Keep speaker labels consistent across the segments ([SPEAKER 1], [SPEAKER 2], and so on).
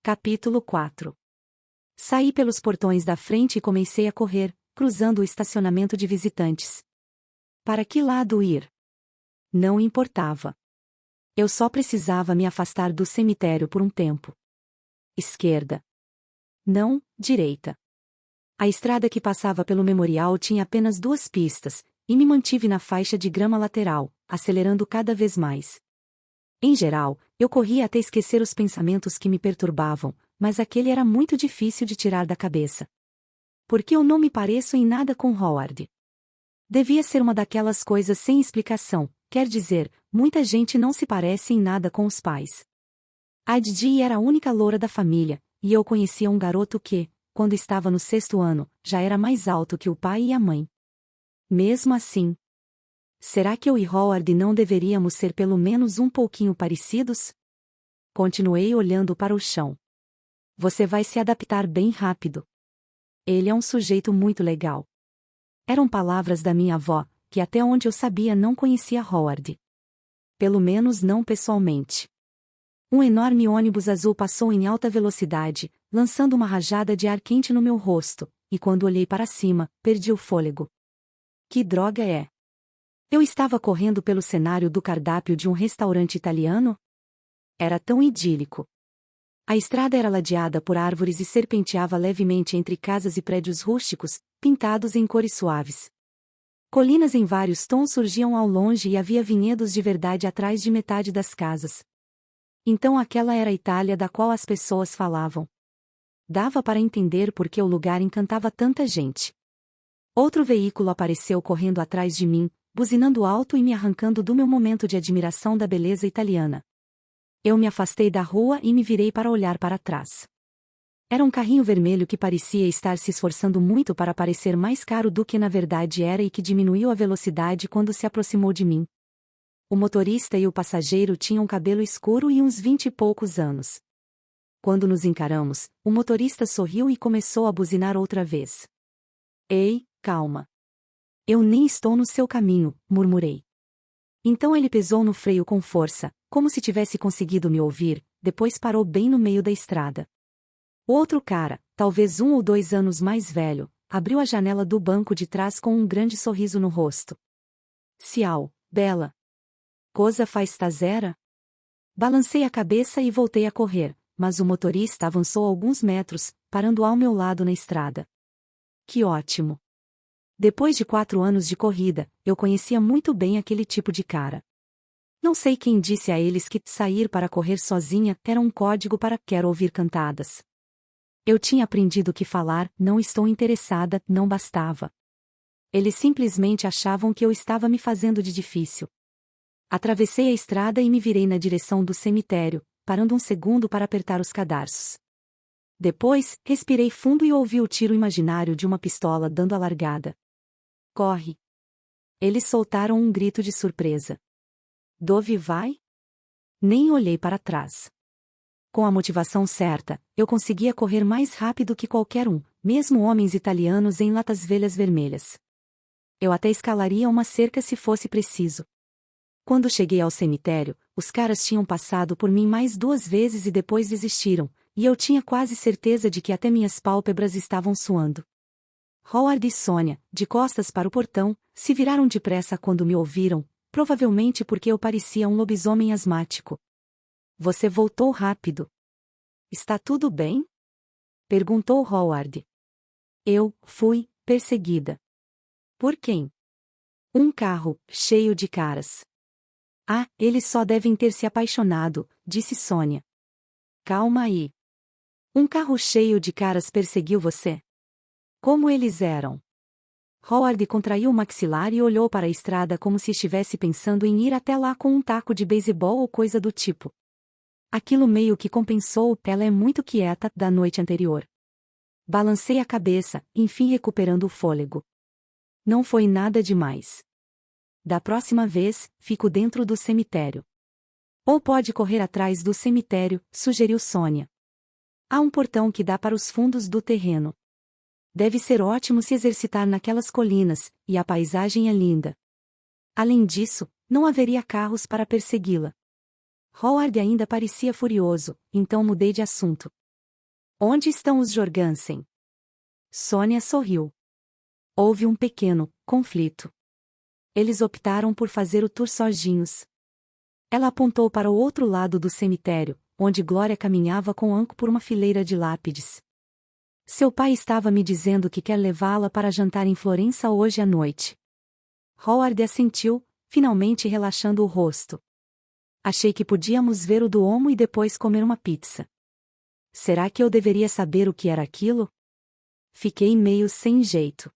[SPEAKER 1] Capítulo 4. Saí pelos portões da frente e comecei a correr, cruzando o estacionamento de visitantes. Para que lado ir? Não importava. Eu só precisava me afastar do cemitério por um tempo. Esquerda. Não, direita. A estrada que passava pelo memorial tinha apenas 2 pistas, e me mantive na faixa de grama lateral, acelerando cada vez mais. Em geral, eu corria até esquecer os pensamentos que me perturbavam, mas aquele era muito difícil de tirar da cabeça. Porque eu não me pareço em nada com Howard. Devia ser uma daquelas coisas sem explicação, quer dizer, muita gente não se parece em nada com os pais. A Didi era a única loura da família, e eu conhecia um garoto que, quando estava no 6º ano, já era mais alto que o pai e a mãe. Mesmo assim, será que eu e Howard não deveríamos ser pelo menos um pouquinho parecidos? Continuei olhando para o chão. Você vai se adaptar bem rápido. Ele é um sujeito muito legal. Eram palavras da minha avó, que até onde eu sabia não conhecia Howard. Pelo menos não pessoalmente. Um enorme ônibus azul passou em alta velocidade, lançando uma rajada de ar quente no meu rosto, e quando olhei para cima, perdi o fôlego. Que droga é? Eu estava correndo pelo cenário do cardápio de um restaurante italiano? Era tão idílico. A estrada era ladeada por árvores e serpenteava levemente entre casas e prédios rústicos, pintados em cores suaves. Colinas em vários tons surgiam ao longe e havia vinhedos de verdade atrás de metade das casas. Então aquela era a Itália da qual as pessoas falavam. Dava para entender por que o lugar encantava tanta gente. Outro veículo apareceu correndo atrás de mim, buzinando alto e me arrancando do meu momento de admiração da beleza italiana. Eu me afastei da rua e me virei para olhar para trás. Era um carrinho vermelho que parecia estar se esforçando muito para parecer mais caro do que na verdade era e que diminuiu a velocidade quando se aproximou de mim. O motorista e o passageiro tinham cabelo escuro e uns 20 e poucos anos. Quando nos encaramos, o motorista sorriu e começou a buzinar outra vez. Ei, calma. Eu nem estou no seu caminho, murmurei. Então ele pesou no freio com força, como se tivesse conseguido me ouvir, depois parou bem no meio da estrada. O outro cara, talvez 1 ou 2 anos mais velho, abriu a janela do banco de trás com um grande sorriso no rosto. Ciao, bela. Cosa faz stasera? Balancei a cabeça e voltei a correr, mas o motorista avançou alguns metros, parando ao meu lado na estrada. Que ótimo! Depois de 4 anos de corrida, eu conhecia muito bem aquele tipo de cara. Não sei quem disse a eles que sair para correr sozinha era um código para quero ouvir cantadas. Eu tinha aprendido que falar não estou interessada não bastava. Eles simplesmente achavam que eu estava me fazendo de difícil. Atravessei a estrada e me virei na direção do cemitério, parando um segundo para apertar os cadarços. Depois, respirei fundo e ouvi o tiro imaginário de uma pistola dando a largada. Corre! Eles soltaram um grito de surpresa. Dove vai? Nem olhei para trás. Com a motivação certa, eu conseguia correr mais rápido que qualquer um, mesmo homens italianos em latas velhas vermelhas. Eu até escalaria uma cerca se fosse preciso. Quando cheguei ao cemitério, os caras tinham passado por mim mais 2 vezes e depois desistiram, e eu tinha quase certeza de que até minhas pálpebras estavam suando. Howard e Sonia, de costas para o portão, se viraram depressa quando me ouviram, provavelmente porque eu parecia um lobisomem asmático. Você voltou rápido. Está tudo bem? Perguntou Howard. Eu fui perseguida. Por quem? Um carro, cheio de caras. Ah, eles só devem ter se apaixonado, disse Sonia. Calma aí. Um carro cheio de caras perseguiu você? Como eles eram? Howard contraiu o maxilar e olhou para a estrada como se estivesse pensando em ir até lá com um taco de beisebol ou coisa do tipo. Aquilo meio que compensou, ela é muito quieta, da noite anterior. Balancei a cabeça, enfim recuperando o fôlego. Não foi nada demais. Da próxima vez, fico dentro do cemitério. Ou pode correr atrás do cemitério, sugeriu Sonia. Há um portão que dá para os fundos do terreno. Deve ser ótimo se exercitar naquelas colinas, e a paisagem é linda. Além disso, não haveria carros para persegui-la. Howard ainda parecia furioso, então mudei de assunto. Onde estão os Jorgensen? Sônia sorriu. Houve um pequeno conflito. Eles optaram por fazer o tour sozinhos. Ela apontou para o outro lado do cemitério, onde Glória caminhava com Anko por uma fileira de lápides. Seu pai estava me dizendo que quer levá-la para jantar em Florença hoje à noite. Howard assentiu, finalmente relaxando o rosto. Achei que podíamos ver o Duomo e depois comer uma pizza. Será que eu deveria saber o que era aquilo? Fiquei meio sem jeito.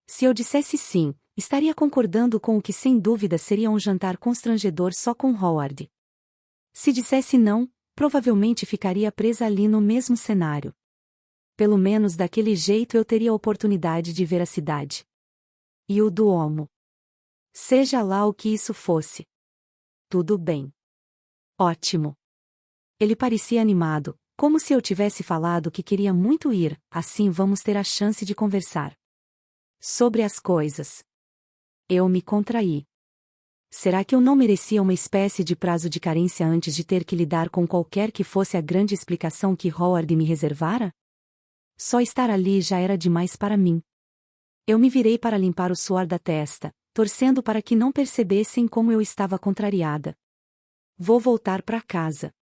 [SPEAKER 1] Se eu dissesse sim, estaria concordando com o que sem dúvida seria um jantar constrangedor só com Howard. Se dissesse não, provavelmente ficaria presa ali no mesmo cenário. Pelo menos daquele jeito eu teria a oportunidade de ver a cidade. E o Duomo. Seja lá o que isso fosse. Tudo bem. Ótimo. Ele parecia animado, como se eu tivesse falado que queria muito ir, assim vamos ter a chance de conversar. Sobre as coisas. Eu me contraí. Será que eu não merecia uma espécie de prazo de carência antes de ter que lidar com qualquer que fosse a grande explicação que Howard me reservara? Só estar ali já era demais para mim. Eu me virei para limpar o suor da testa, torcendo para que não percebessem como eu estava contrariada. Vou voltar para casa.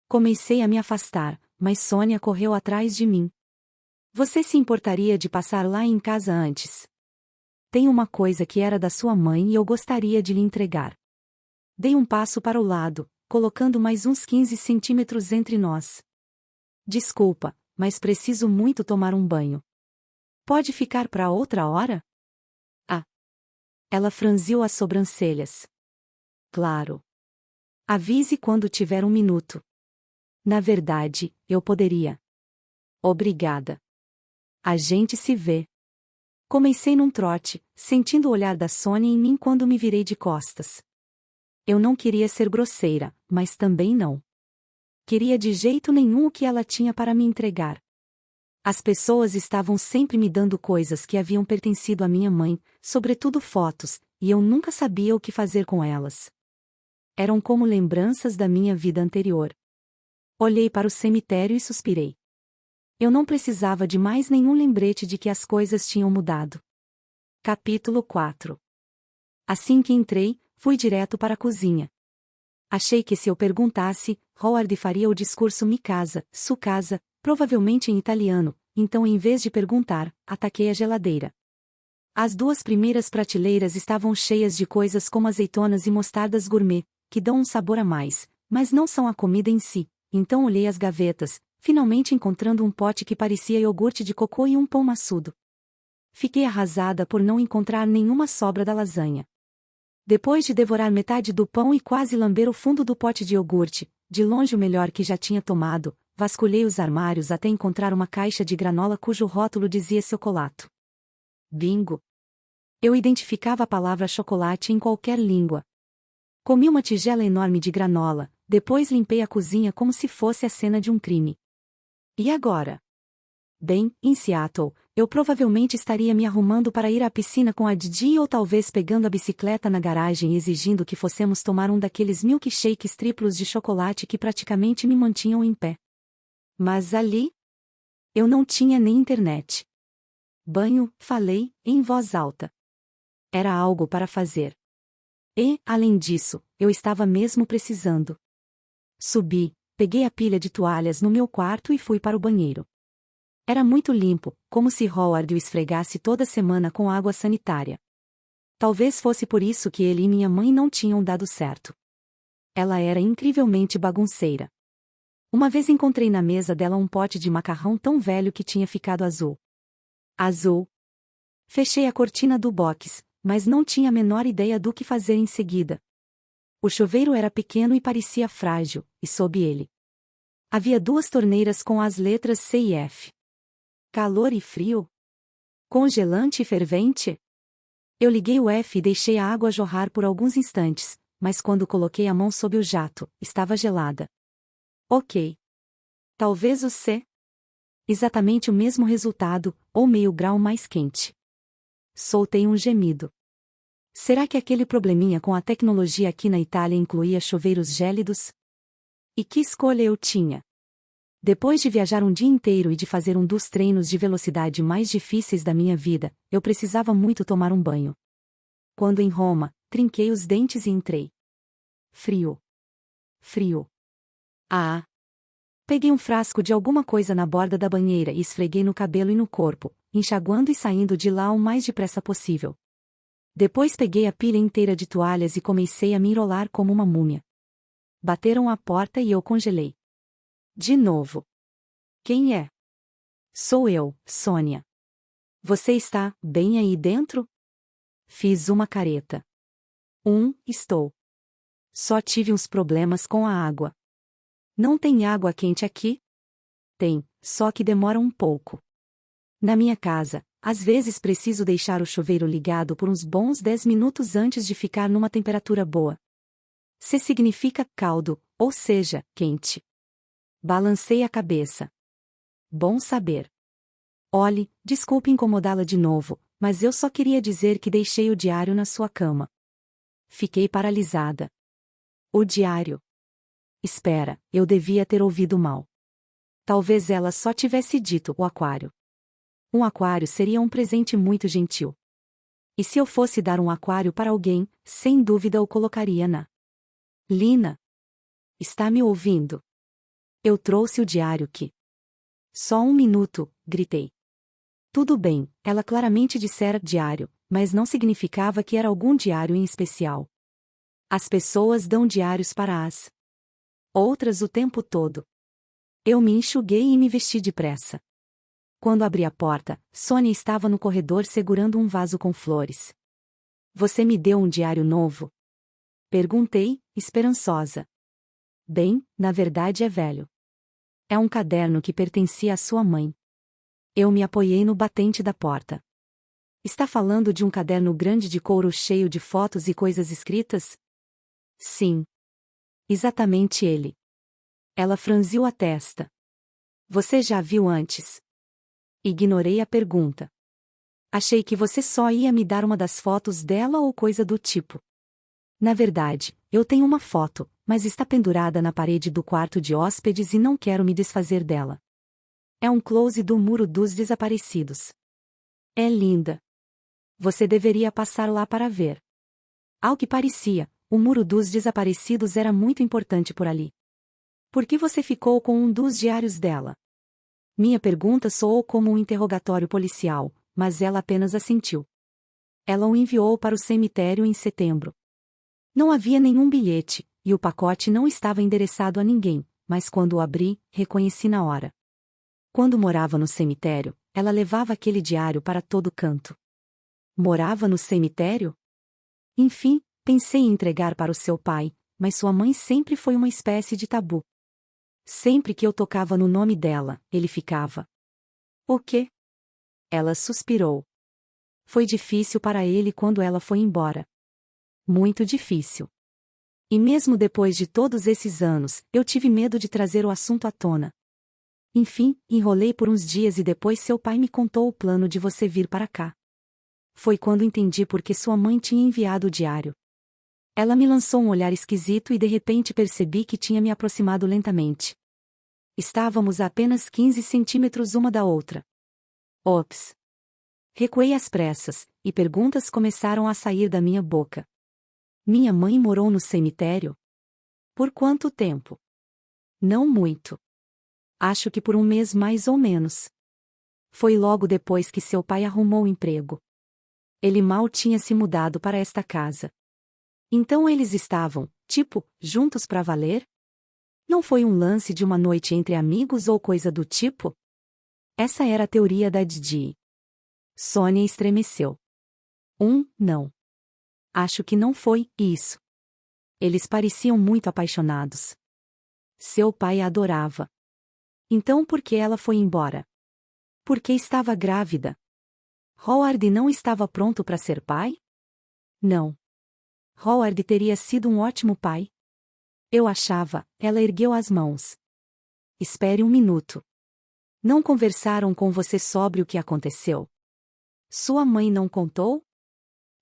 [SPEAKER 1] Comecei a me afastar, mas Sônia correu atrás de mim. Você se importaria de passar lá em casa antes? Tem uma coisa que era da sua mãe e eu gostaria de lhe entregar. Dei um passo para o lado, colocando mais uns 15 centímetros entre nós. Desculpa, mas preciso muito tomar um banho. Pode ficar para outra hora? Ah. Ela franziu as sobrancelhas. Claro. Avise quando tiver um minuto. Na verdade, eu poderia. Obrigada. A gente se vê. Comecei num trote, sentindo o olhar da Sônia em mim quando me virei de costas. Eu não queria ser grosseira, mas também não queria de jeito nenhum o que ela tinha para me entregar. As pessoas estavam sempre me dando coisas que haviam pertencido à minha mãe, sobretudo fotos, e eu nunca sabia o que fazer com elas. Eram como lembranças da minha vida anterior. Olhei para o cemitério e suspirei. Eu não precisava de mais nenhum lembrete de que as coisas tinham mudado. Capítulo 4. Assim que entrei, fui direto para a cozinha. Achei que se eu perguntasse, Howard faria o discurso mi casa, su casa, provavelmente em italiano, então em vez de perguntar, ataquei a geladeira. As duas primeiras prateleiras estavam cheias de coisas como azeitonas e mostardas gourmet, que dão um sabor a mais, mas não são a comida em si, então olhei as gavetas, finalmente encontrando um pote que parecia iogurte de cocô e um pão maçudo. Fiquei arrasada por não encontrar nenhuma sobra da lasanha. Depois de devorar metade do pão e quase lamber o fundo do pote de iogurte, de longe o melhor que já tinha tomado, vasculhei os armários até encontrar uma caixa de granola cujo rótulo dizia chocolate. Bingo! Eu identificava a palavra chocolate em qualquer língua. Comi uma tigela enorme de granola, depois limpei a cozinha como se fosse a cena de um crime. E agora? Bem, em Seattle, eu provavelmente estaria me arrumando para ir à piscina com a Didi ou talvez pegando a bicicleta na garagem e exigindo que fossemos tomar um daqueles milkshakes triplos de chocolate que praticamente me mantinham em pé. Mas ali, eu não tinha nem internet. Banho, falei, em voz alta. Era algo para fazer. E, além disso, eu estava mesmo precisando. Subi, peguei a pilha de toalhas no meu quarto e fui para o banheiro. Era muito limpo, como se Howard o esfregasse toda semana com água sanitária. Talvez fosse por isso que ele e minha mãe não tinham dado certo. Ela era incrivelmente bagunceira. Uma vez encontrei na mesa dela um pote de macarrão tão velho que tinha ficado azul. Azul. Fechei a cortina do box, mas não tinha a menor ideia do que fazer em seguida. O chuveiro era pequeno e parecia frágil, e sob ele havia duas torneiras com as letras C e F. Calor e frio? Congelante e fervente? Eu liguei o F e deixei a água jorrar por alguns instantes, mas quando coloquei a mão sob o jato, estava gelada. Ok. Talvez o C? Exatamente o mesmo resultado, ou meio grau mais quente. Soltei um gemido. Será que aquele probleminha com a tecnologia aqui na Itália incluía chuveiros gélidos? E que escolha eu tinha? Depois de viajar um dia inteiro e de fazer um dos treinos de velocidade mais difíceis da minha vida, eu precisava muito tomar um banho. Quando em Roma, trinquei os dentes e entrei. Frio. Frio. Ah! Peguei um frasco de alguma coisa na borda da banheira e esfreguei no cabelo e no corpo, enxaguando e saindo de lá o mais depressa possível. Depois peguei a pilha inteira de toalhas e comecei a me enrolar como uma múmia. Bateram à porta e eu congelei. De novo. Quem é? Sou eu, Sônia. Você está bem aí dentro? Fiz uma careta. Estou. Só tive uns problemas com a água. Não tem água quente aqui? Tem, só que demora um pouco. Na minha casa, às vezes preciso deixar o chuveiro ligado por uns bons 10 minutos antes de ficar numa temperatura boa. Se significa caldo, ou seja, quente. Balancei a cabeça. Bom saber. Olhe, desculpe incomodá-la de novo, mas eu só queria dizer que deixei o diário na sua cama. Fiquei paralisada. O diário. Espera, eu devia ter ouvido mal. Talvez ela só tivesse dito o aquário. Um aquário seria um presente muito gentil. E se eu fosse dar um aquário para alguém, sem dúvida o colocaria na. Lina. Está me ouvindo? Eu trouxe o diário que. Só um minuto, gritei. Tudo bem, ela claramente dissera diário, mas não significava que era algum diário em especial. As pessoas dão diários para as outras o tempo todo. Eu me enxuguei e me vesti depressa. Quando abri a porta, Sônia estava no corredor segurando um vaso com flores. Você me deu um diário novo? Perguntei, esperançosa. Bem, na verdade é velho. É um caderno que pertencia à sua mãe. Eu me apoiei no batente da porta. Está falando de um caderno grande de couro cheio de fotos e coisas escritas? Sim. Exatamente ele. Ela franziu a testa. Você já viu antes? Ignorei a pergunta. Achei que você só ia me dar uma das fotos dela ou coisa do tipo. Na verdade, eu tenho uma foto, mas está pendurada na parede do quarto de hóspedes e não quero me desfazer dela. É um close do Muro dos Desaparecidos. É linda. Você deveria passar lá para ver. Ao que parecia, o Muro dos Desaparecidos era muito importante por ali. Por que você ficou com um dos diários dela? Minha pergunta soou como um interrogatório policial, mas ela apenas assentiu. Ela o enviou para o cemitério em setembro. Não havia nenhum bilhete, e o pacote não estava endereçado a ninguém, mas quando o abri, reconheci na hora. Quando morava no cemitério, ela levava aquele diário para todo canto. Morava no cemitério? Enfim, pensei em entregar para o seu pai, mas sua mãe sempre foi uma espécie de tabu. Sempre que eu tocava no nome dela, ele ficava. O quê? Ela suspirou. Foi difícil para ele quando ela foi embora. Muito difícil. E mesmo depois de todos esses anos, eu tive medo de trazer o assunto à tona. Enfim, enrolei por uns dias e depois seu pai me contou o plano de você vir para cá. Foi quando entendi por que sua mãe tinha enviado o diário. Ela me lançou um olhar esquisito e de repente percebi que tinha me aproximado lentamente. Estávamos a apenas 15 centímetros uma da outra. Ops! Recuei às pressas, e perguntas começaram a sair da minha boca. Minha mãe morou no cemitério? Por quanto tempo? Não muito. Acho que por um mês mais ou menos. Foi logo depois que seu pai arrumou emprego. Ele mal tinha se mudado para esta casa. Então eles estavam, tipo, juntos para valer? Não foi um lance de uma noite entre amigos ou coisa do tipo? Essa era a teoria da Didi. Sônia estremeceu. Não. Acho que não foi isso. Eles pareciam muito apaixonados. Seu pai a adorava. Então por que ela foi embora? Porque estava grávida. Howard não estava pronto para ser pai? Não. Howard teria sido um ótimo pai. Eu achava, ela ergueu as mãos. Espere um minuto. Não conversaram com você sobre o que aconteceu? Sua mãe não contou?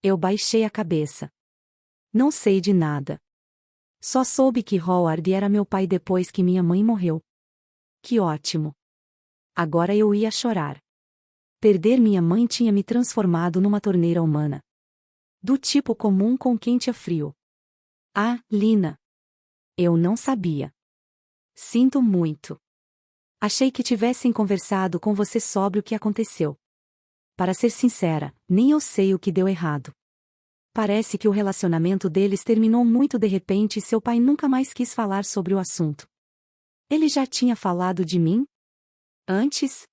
[SPEAKER 1] Eu baixei a cabeça. Não sei de nada. Só soube que Howard era meu pai depois que minha mãe morreu. Que ótimo! Agora eu ia chorar. Perder minha mãe tinha me transformado numa torneira humana. Do tipo comum com quente a frio. Ah, Lina! Eu não sabia. Sinto muito. Achei que tivessem conversado com você sobre o que aconteceu. Para ser sincera, nem eu sei o que deu errado. Parece que o relacionamento deles terminou muito de repente e seu pai nunca mais quis falar sobre o assunto. Ele já tinha falado de mim? Antes?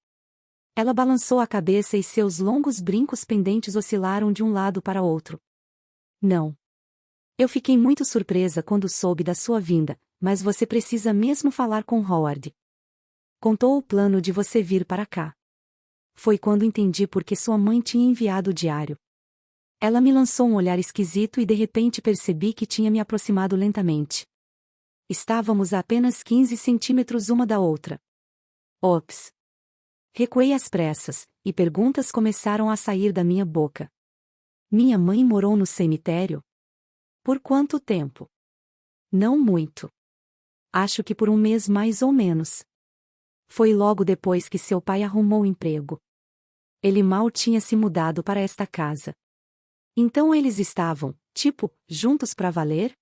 [SPEAKER 1] Ela balançou a cabeça e seus longos brincos pendentes oscilaram de um lado para outro. Não. Eu fiquei muito surpresa quando soube da sua vinda, mas você precisa mesmo falar com Howard. Contou o plano de você vir para cá. Foi quando entendi por que sua mãe tinha enviado o diário. Ela me lançou um olhar esquisito e de repente percebi que tinha me aproximado lentamente. Estávamos a apenas 15 centímetros uma da outra. Ops! Recuei às pressas, e perguntas começaram a sair da minha boca. Minha mãe morou no cemitério? Por quanto tempo? Não muito. Acho que por um mês mais ou menos. Foi logo depois que seu pai arrumou um emprego. Ele mal tinha se mudado para esta casa. Então eles estavam, juntos pra valer?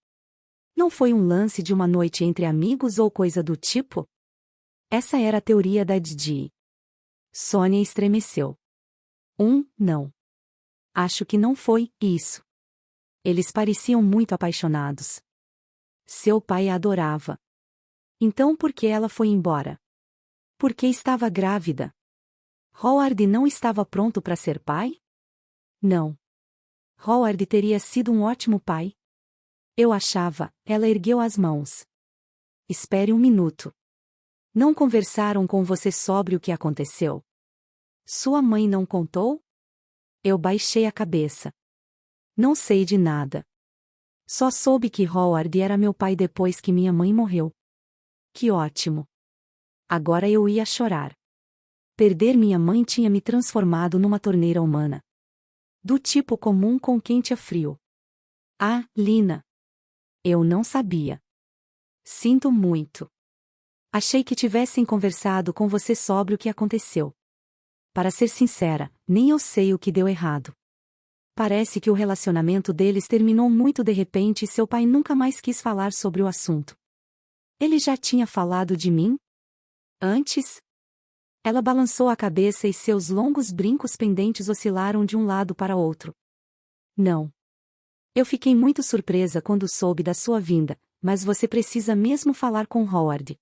[SPEAKER 1] Não foi um lance de uma noite entre amigos ou coisa do tipo? Essa era a teoria da Didi. Sônia estremeceu. Não. Acho que não foi isso. Eles pareciam muito apaixonados. Seu pai a adorava. Então por que ela foi embora? Porque estava grávida. Howard não estava pronto para ser pai? Não. Howard teria sido um ótimo pai. Eu achava, ela ergueu as mãos. Espere um minuto. Não conversaram com você sobre o que aconteceu? Sua mãe não contou? Eu baixei a cabeça. Não sei de nada. Só soube que Howard era meu pai depois que minha mãe morreu. Que ótimo. Agora eu ia chorar. Perder minha mãe tinha me transformado numa torneira humana. Do tipo comum com quente a frio. Ah, Lina! Eu não sabia. Sinto muito. Achei que tivessem conversado com você sobre o que aconteceu. Para ser sincera, nem eu sei o que deu errado. Parece que o relacionamento deles terminou muito de repente e seu pai nunca mais quis falar sobre o assunto. Ele já tinha falado de mim? Antes? Ela balançou a cabeça e seus longos brincos pendentes oscilaram de um lado para outro. Não. Eu fiquei muito surpresa quando soube da sua vinda, mas você precisa mesmo falar com Howard.